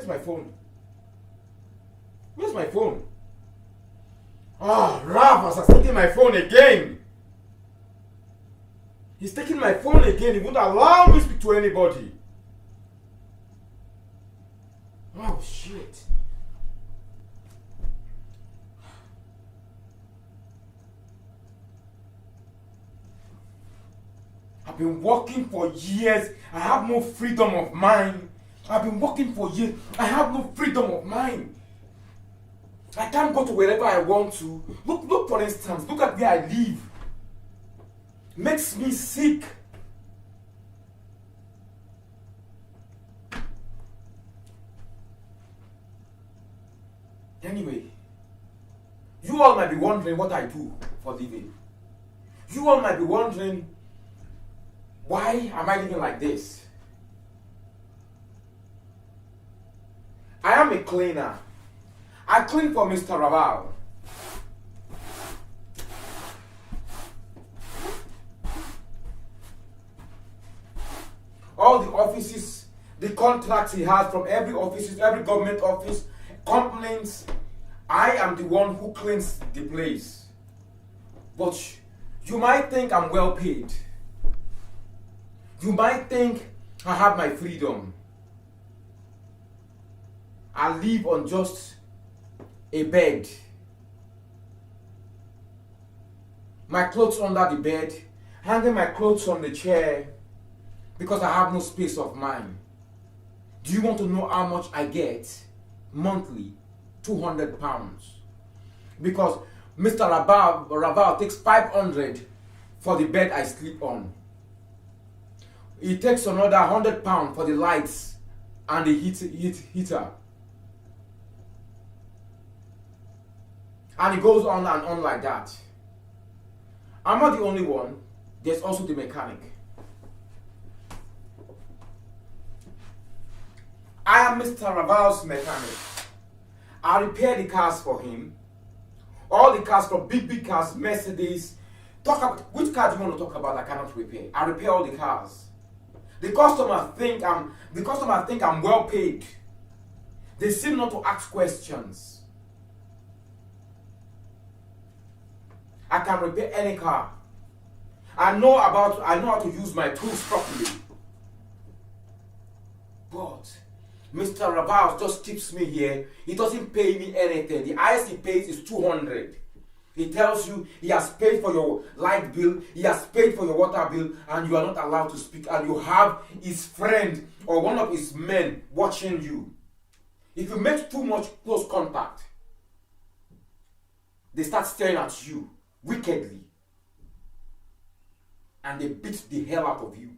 my phone? Where's my phone? Ah, Ralph has taken my phone again. He's taking my phone again. He won't allow me to speak to anybody. Oh, shit. I've been working for years. I have no freedom of mind. I've been working for years. I have no freedom of mind. I can't go to wherever I want to. Look for instance, look at where I live. Makes me sick. Anyway, you all might be wondering what I do for living. You all might be wondering, why am I living like this? I am a cleaner. I clean for Mr. Raval. All the offices, the contracts he has from every office, every government office, complaints, I am the one who cleans the place. But you might think I'm well paid. You might think I have my freedom. I live on just a bed. My clothes under the bed, hanging my clothes on the chair because I have no space of mind. Do you want to know how much I get monthly? £200. Because Mr. Raval takes 500 for the bed I sleep on. He takes another £100 for the lights and the heater. And it goes on and on like that. I'm not the only one. There's also the mechanic. I am Mr. Raval's mechanic. I repair the cars for him. All the cars from big cars, Mercedes. Talk about which car do you want to talk about I cannot repair? I repair all the cars. The customer think I'm well paid. They seem not to ask questions. I can repair any car. I know how to use my tools properly. But Mr. Raval just tips me here. He doesn't pay me anything. The highest he pays is 200. He tells you he has paid for your light bill, he has paid for your water bill, and you are not allowed to speak. And you have his friend or one of his men watching you. If you make too much close contact, they start staring at you wickedly. And they beat the hell out of you.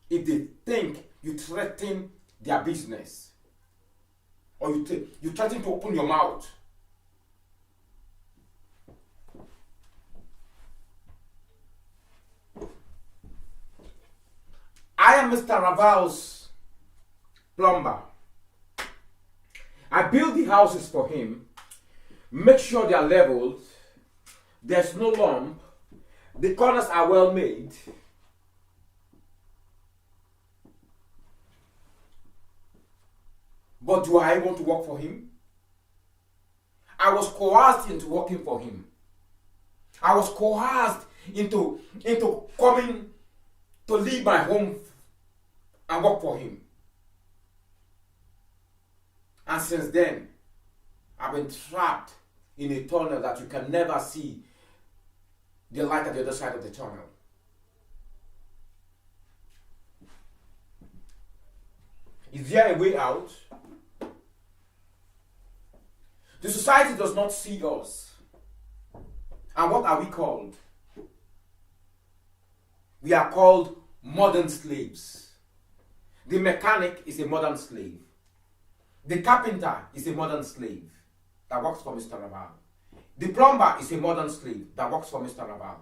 If they think you threaten their business, or you threaten to open your mouth. I am Mr. Raval's plumber. I build the houses for him, make sure they are leveled, there's no lump, the corners are well made. But do I want to work for him? I was coerced into working for him. I was coerced into coming to leave my home and work for him. And since then, I've been trapped in a tunnel that you can never see the light at the other side of the tunnel. Is there a way out? The society does not see us. And what are we called? We are called modern slaves. The mechanic is a modern slave. The carpenter is a modern slave that works for Mr. Raval. The plumber is a modern slave that works for Mr. Raval.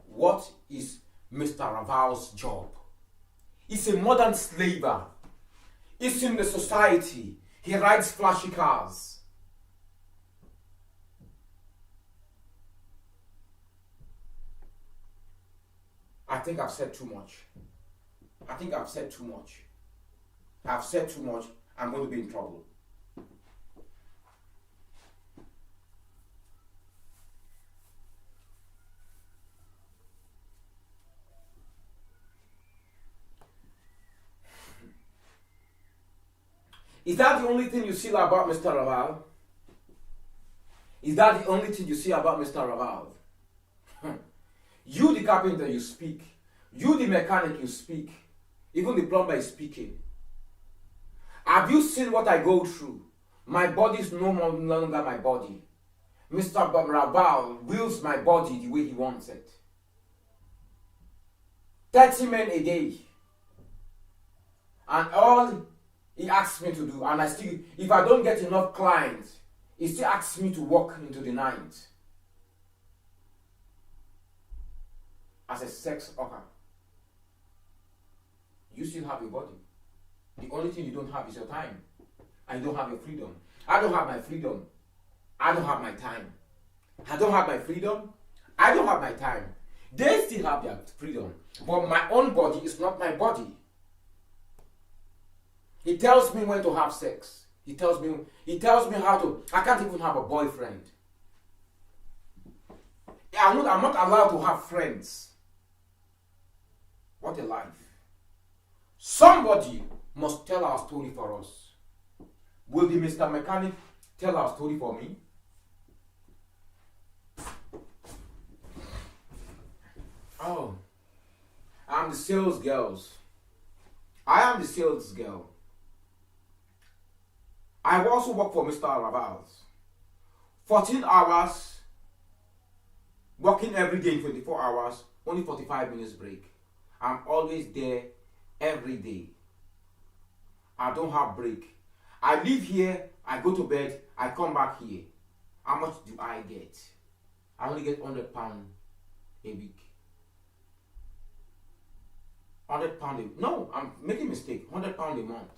What is Mr. Raval's job? He's a modern slaver. He's in the society. He rides flashy cars. I think I've said too much. I've said too much. I'm going to be in trouble. Is that the only thing you see about Mr. Raval? Is that the only thing you see about Mr. Raval? You, the carpenter, you speak. You, the mechanic, you speak. Even the plumber is speaking. Have you seen what I go through? My body is no longer my body. Mr. Raval wills my body the way he wants it. 30 men a day. And all he asks me to do, and I still, if I don't get enough clients, he still asks me to work into the night as a sex worker. You still have your body. The only thing you don't have is your time. And you don't have your freedom. I don't have my freedom. I don't have my time. I don't have my freedom. I don't have my time. They still have their freedom. But my own body is not my body. He tells me when to have sex. He tells me how to. I can't even have a boyfriend. I'm not allowed to have friends. What a life. Somebody must tell our story for us. Will the Mr. Mechanic tell our story for me? Oh, I'm the sales girls. I am the sales girl. I also work for Mr. Raval's. 14 hours, working every day, 24 hours, only 45 minutes break. I'm always there every day. I don't have break. I live here, I go to bed, I come back here. How much do I get? I only get £100 a week. £100 no, I'm making a mistake. £100 a month.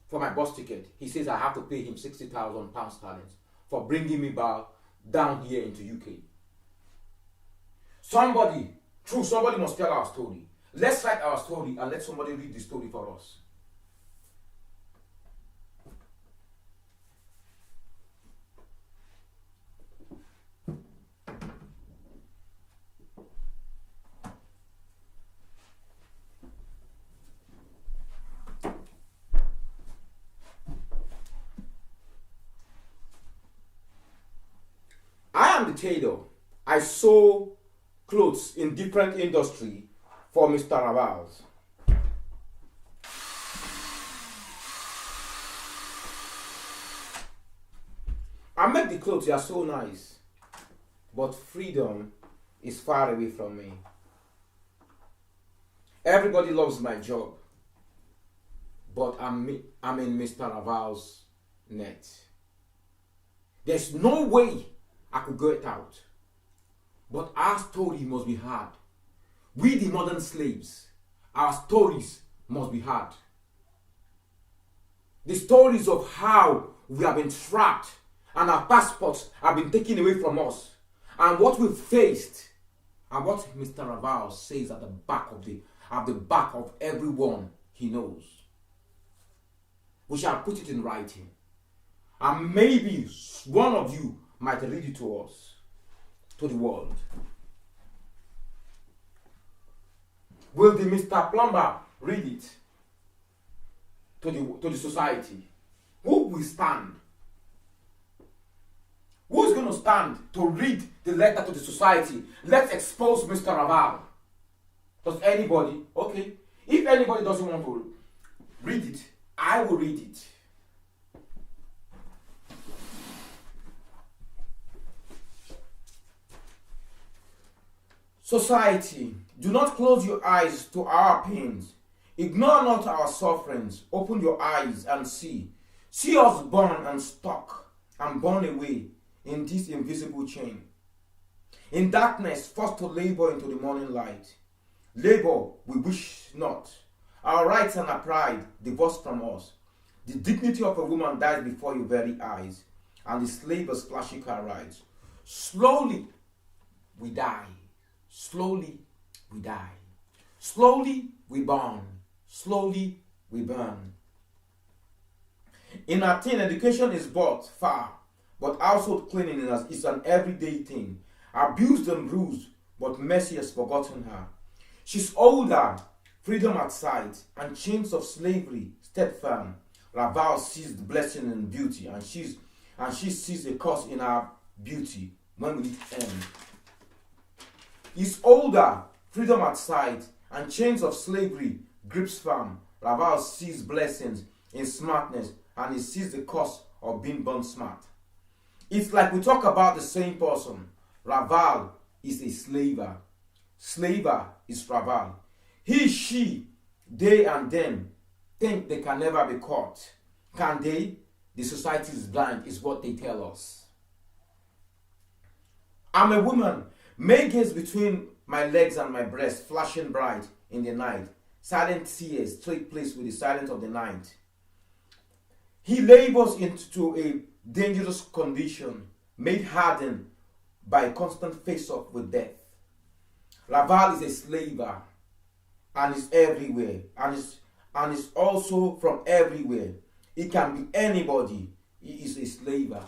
For my bus ticket. He says I have to pay him £60,000 sterling for bringing me back down here into UK. Somebody must tell our story. Let's write our story and let somebody read the story for us. I am the tailor. I sew clothes in different industry for Mr. Raval's. I make the clothes, they are so nice. But freedom is far away from me. Everybody loves my job. But I'm in Mr. Raval's net. There's no way I could get out. But our story must be heard. We, the modern slaves, our stories must be heard. The stories of how we have been trapped and our passports have been taken away from us, and what we've faced, and what Mr. Raval says at the back of everyone he knows. We shall put it in writing, and maybe one of you might read it to us, to the world. Will the Mr. Plumber read it to the society? Who will stand? Who is going to stand to read the letter to the society? Let's expose Mr. Raval. Does anybody? Okay. If anybody doesn't want to read it, I will read it. Society, do not close your eyes to our pains. Ignore not our sufferings. Open your eyes and see. See us born and stuck and born away in this invisible chain. In darkness, forced to labor into the morning light. Labor we wish not. Our rights and our pride divorced from us. The dignity of a woman dies before your very eyes, and the slave is flashing her rights. Slowly, we die. Slowly, we die. Slowly, we burn. Slowly, we burn. In her teen, education is brought far, but household cleanliness is an everyday thing. Abused and bruised, but mercy has forgotten her. She's older, freedom at sight, and chains of slavery stead firm. Raval sees the blessing in beauty, and she sees a curse in her beauty. When will it end? He's older, freedom at sight, and chains of slavery grips firm. Raval sees blessings in smartness, and he sees the cost of being born smart. It's like we talk about the same person. Raval is a slaver. Slaver is Raval. He, she, they, and them think they can never be caught. Can they? The society is blind, is what they tell us. I'm a woman. May gaze between my legs and my breast, flashing bright in the night. Silent tears take place with the silence of the night. He labors into a dangerous condition, made hardened by a constant face-off with death. Raval is a slaver, and is everywhere, and is also from everywhere. It can be anybody. He is a slaver.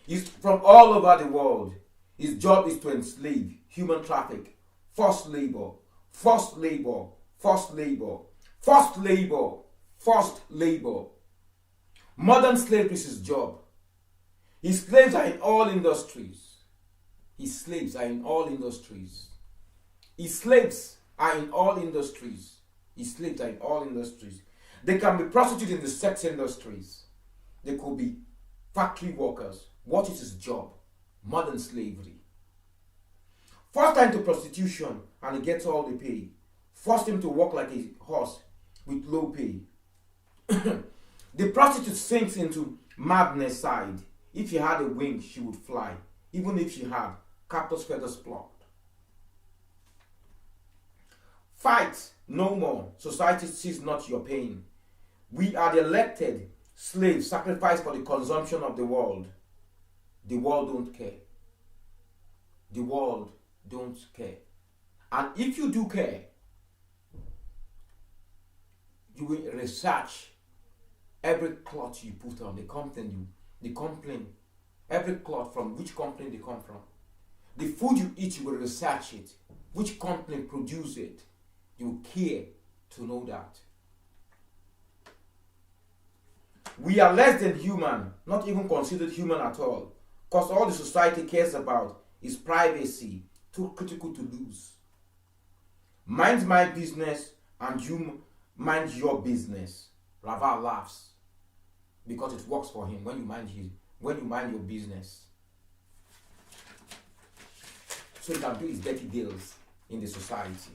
He's from all over the world. His job is to enslave, human traffic, forced labor, forced labor, forced labor, forced labor, forced labor. Modern slavery is his job. His slaves are in all industries. His slaves are in all industries. His slaves are in all industries. His slaves are in all industries. They can be prostitutes in the sex industries. They could be factory workers. What is his job? Modern slavery. Forced her into prostitution and he gets all the pay. Forced him to work like a horse with low pay. The prostitute sinks into madness side. If she had a wing, she would fly. Even if she had captor's feathers plucked. Fight no more. Society sees not your pain. We are the elected slaves sacrificed for the consumption of the world. The world don't care. The world don't care. And if you do care, you will research every cloth you put on, the company, every cloth from which company they come from. The food you eat, you will research it. Which company produce it? You care to know that. We are less than human, not even considered human at all. Because all the society cares about is privacy, too critical to lose. Mind my business and you mind your business. Raval laughs because it works for him when you mind your business. So he can do his dirty deals in the society.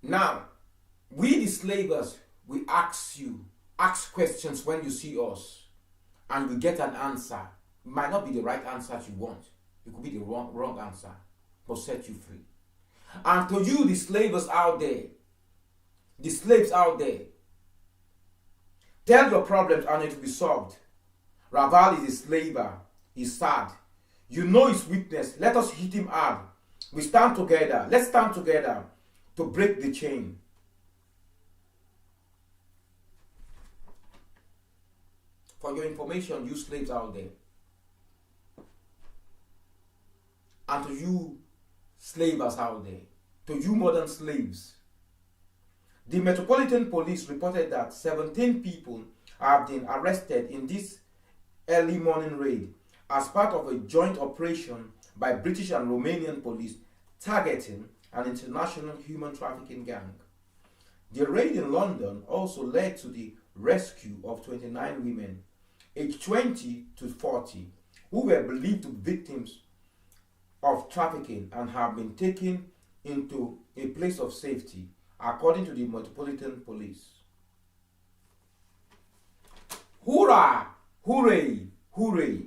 Now, we the slavers, we ask questions when you see us, and we get an answer. It might not be the right answer you want. It could be the wrong answer, but set you free. And to you, the slavers out there, the slaves out there, tell your problems and it will be solved. Raval is a slaver. He's sad. You know his weakness. Let us hit him hard. We stand together. Let's stand together to break the chain. For your information, you slaves out there, and to you slavers out there, to you modern slaves, the Metropolitan Police reported that 17 people have been arrested in this early morning raid as part of a joint operation by British and Romanian police targeting an international human trafficking gang. The raid in London also led to the rescue of 29 women, aged 20 to 40, who were believed to be victims of trafficking and have been taken into a place of safety, according to the Metropolitan Police. Hurrah! Hooray! Hooray!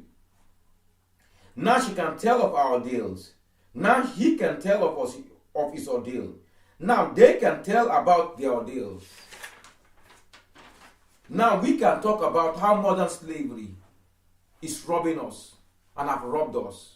Now she can tell of our deals. Now he can tell of us of his ordeal. Now they can tell about their ordeals. Now we can talk about how modern slavery is robbing us and have robbed us.